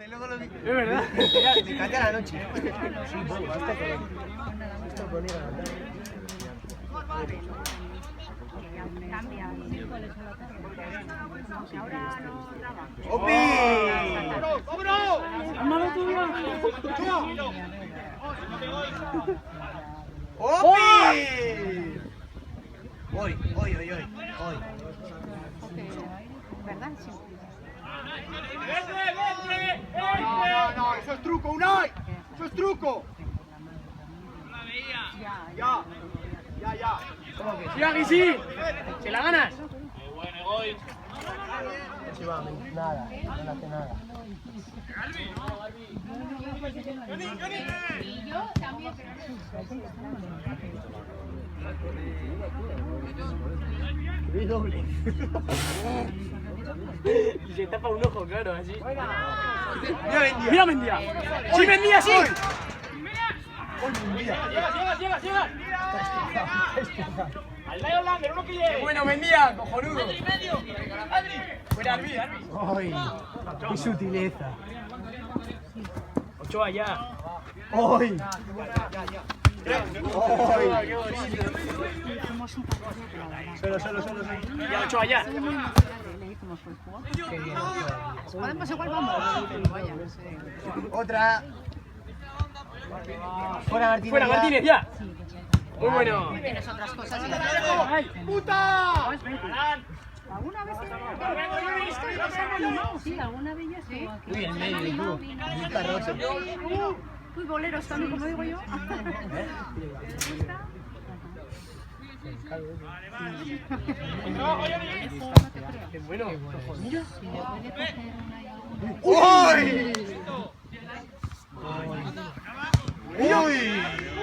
Luego lo vi. Es verdad. Me cae a la noche. Sí, basta con esto con ir a la Cambia. Ahora no daba. ¡Opi! ¡Opi! Hoy. ¿Verdad? Sí. No, eso es truco, Unai. Eso es truco. Ya. Sí, aquí sí. ¿Se la ganas? Nada, no le hace nada. Y yo también, Es doble. Y se tapa un ojo, claro, así. Mira Mendia. ¡Mira Mendia! ¡Sí, Mendia, sí! ¡Llega! ¡Al lado Lander, uno que llegue! ¡Bueno, Mendia, cojonudo! ¡Metro y medio! ¡Fuera, Arbi! ¡Ay! ¡Qué sutileza! Ochoa, ya. ¡Ay! Solo. Ya, Ochoa, ya. podemos igual vamos. Vaya, no sé. Otra. Fuera Martínez. Fuera, Martínez, ya. Muy bueno. Tienes otras cosas. ¡Puta! ¿Alguna vez sí, alguna vez ya sí. Uy, en medio, tú. Muy carroso. Uy, boleros también, como digo yo. Qué bueno. Mira. ¡Uy! ¡Uy!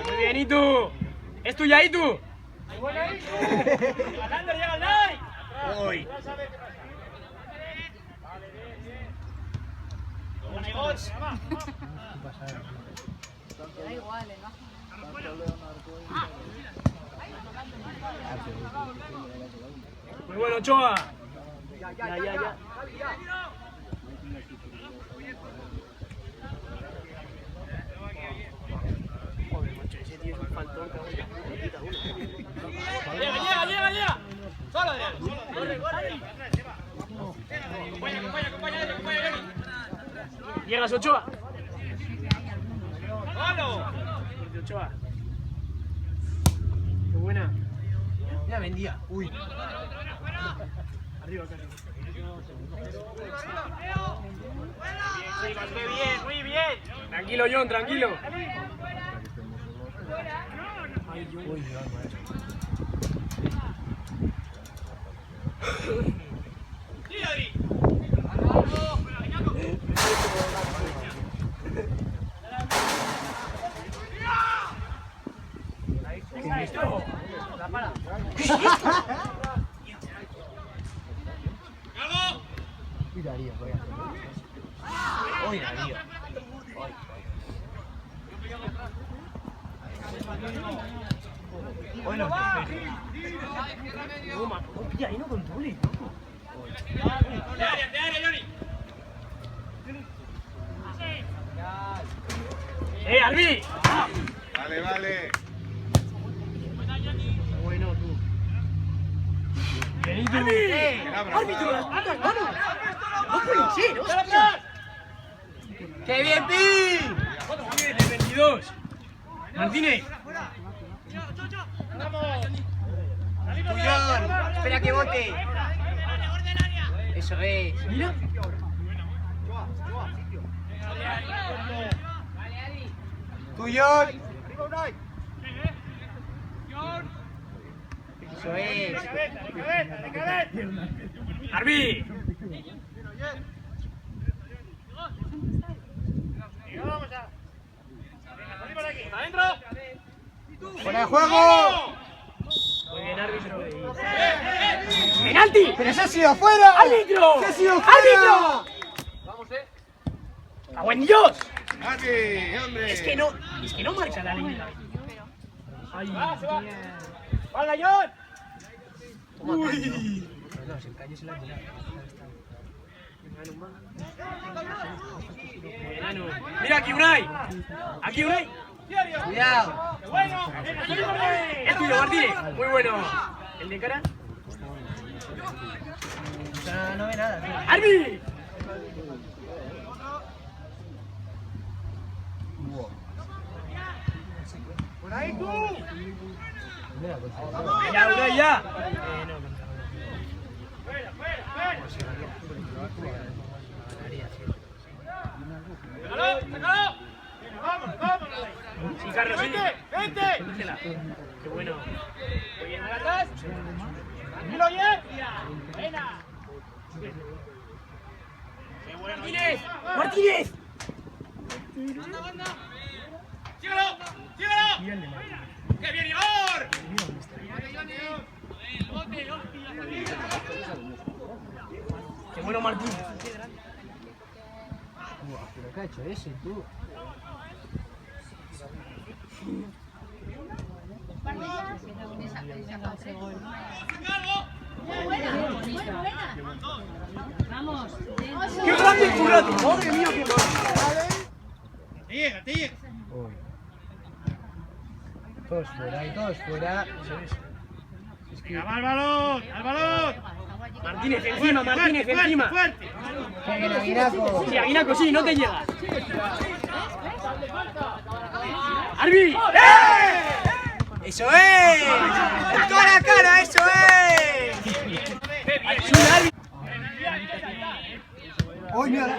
Muy bien, Itu. Es tuya, Itu. ¡Lander, llega al like! ¡Uy! Da igual, ¿no? Muy bueno, Ochoa. Ya. Joder, macho, ese tío es un faltón, cago en la puta una. Llega. Solo, Adrián. Corre. Acompaña. Llegas, Ochoa. ¡Solo! Ochoa. Qué buena. Mira Mendia. ¡Uy! Arriba, Carlos. Bien, muy bien. Tranquilo, John, tranquilo. Ay, John. ¡Uy, Dios, macho! ¿Qué es esto? La para. Uy, Darío, voy a hacer. Uy, Darío. Hoy no Toma, hostia, ahí no controle. ¡Albi! Vale. Bueno, tú. ¡Albi! ¡Árbitro, las patas, mano! ¡No puede ser, hostia! ¡Qué bien, Pi! ¡De 22! ¡Martínez! ¡Puyol! ¡Espera que bote! Eso es. ¡Mira! ¡Puyol! Eso es. ¡Arbi! ¡Fuera de juego! Muy bien, árbitro. ¡Penalti! ¡Pero se ha sido fuera! ¡Árbitro! ¡Se ha sido fuera! ¡Árbitro! ¡Cago en Dios! ¡Aquí, hombre! Es que no marca la línea. ¡Ay! ¡Vale, John! ¡Uy! No, si el calle se la ha tirado. Manu. Mira, aquí Unai. Aquí Unai. Cuidado. Es tuyo, Martínez. Muy bueno. ¿El de cara? No ve nada, tío. ¡Arbi! Por ahí tú. Ya, Unai, ya. Sí, Carlos, Vente. Qué bueno. Muy bien, Atrás. Mira bien. Buena. Martínez. Martínez. Síguelo. ¡Qué bien, Igor! Qué bueno, Martínez. ¿Pero qué ha hecho ese, tú? Vamos. ¡Qué grande Currati! ¡Madre mía, qué grande! Sigue. Uy. Todos fuera y todos fuera. Venga, va al balón. Martínez encima, Martínez encima. Fuerte. Que viene Aguinaco. Sí, Aguinaco, sí, no te llega. ¡Arbi! ¡Eso es! ¡En toda la cara, eso es! ¡Arbi! ¡Uy, mira!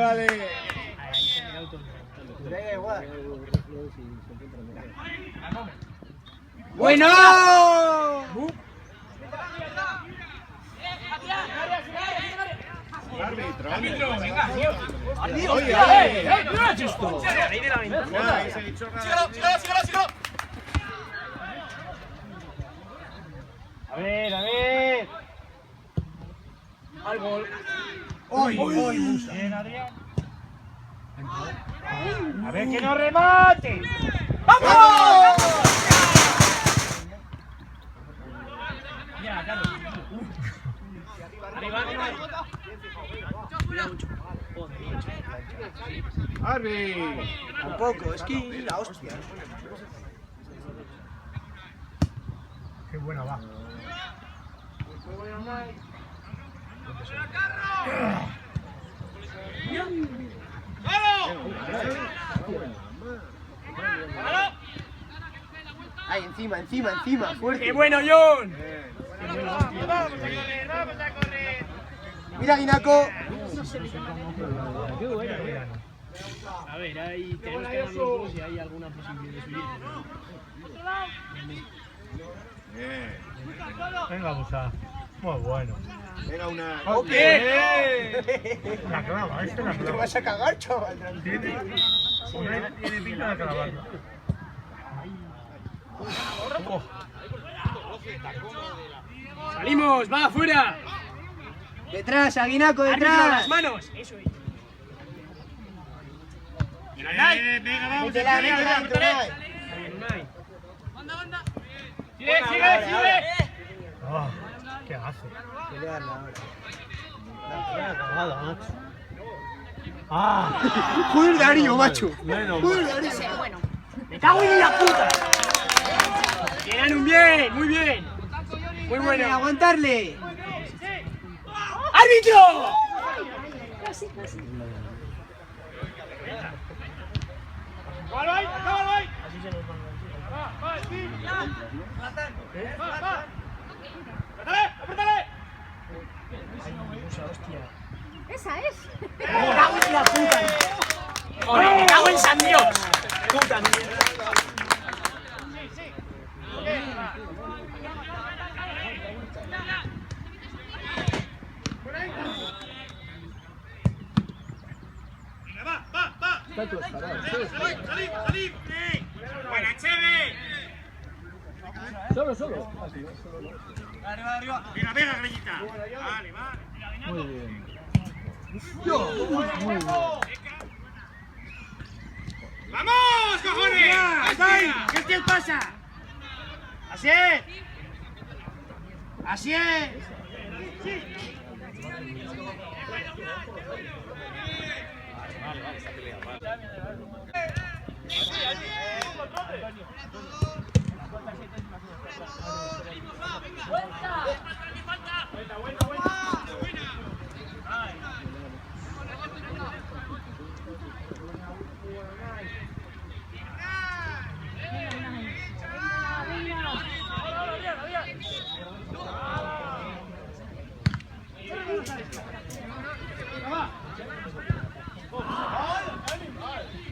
Vale. ¡Bueno! Árbitro, venga. Ahí de la ventana. Síguelo. A ver. Al gol. Bien, Adrián. A ver que no remate. ¡Vamos! Arriba. Arbi. Tampoco, es que la hostia. Qué buena va. Ay, encima, fuerte. ¡Qué bueno, John! Vamos a correr. Mira, Aguinaco. A ver, ahí tenemos que darnos dos si hay alguna posibilidad de subir. Venga, Musa. Muy bueno. Venga, una. ¡Ok! La clava, este la Te clava. vas a cagar, chaval. Tiene pinta de clavarla. Oh, ¡Salimos! ¡Va, afuera! Detrás, Aguinaco, ¡Árbitro, detrás. las manos! Eso es. Venga, vamos. Métela, métela, Unai. Unai. Sigue. oh, ¿qué hace? Pelearla ahora. La cagada, macho. ¡Ah! Joder, Darío, macho. Menos Joder, mal. Darío. Bueno. ¡Me cago en la puta! Bien, Anu, bien, muy bien. Muy Dale, bueno. aguantarle. ¡Árbitro! Casi. ¡Acábalo ahí! ¡Apártale! Esa es. ¡Me cago en la puta! ¡Joder, me cago en San Dios! ¡Puta mierda! ¡Salid! ¡Buena, Cheve! Solo. Arriba. Venga, Greñita. Vale. Muy bien. ¡Vamos, cojones! ¿Qué te pasa? Así es.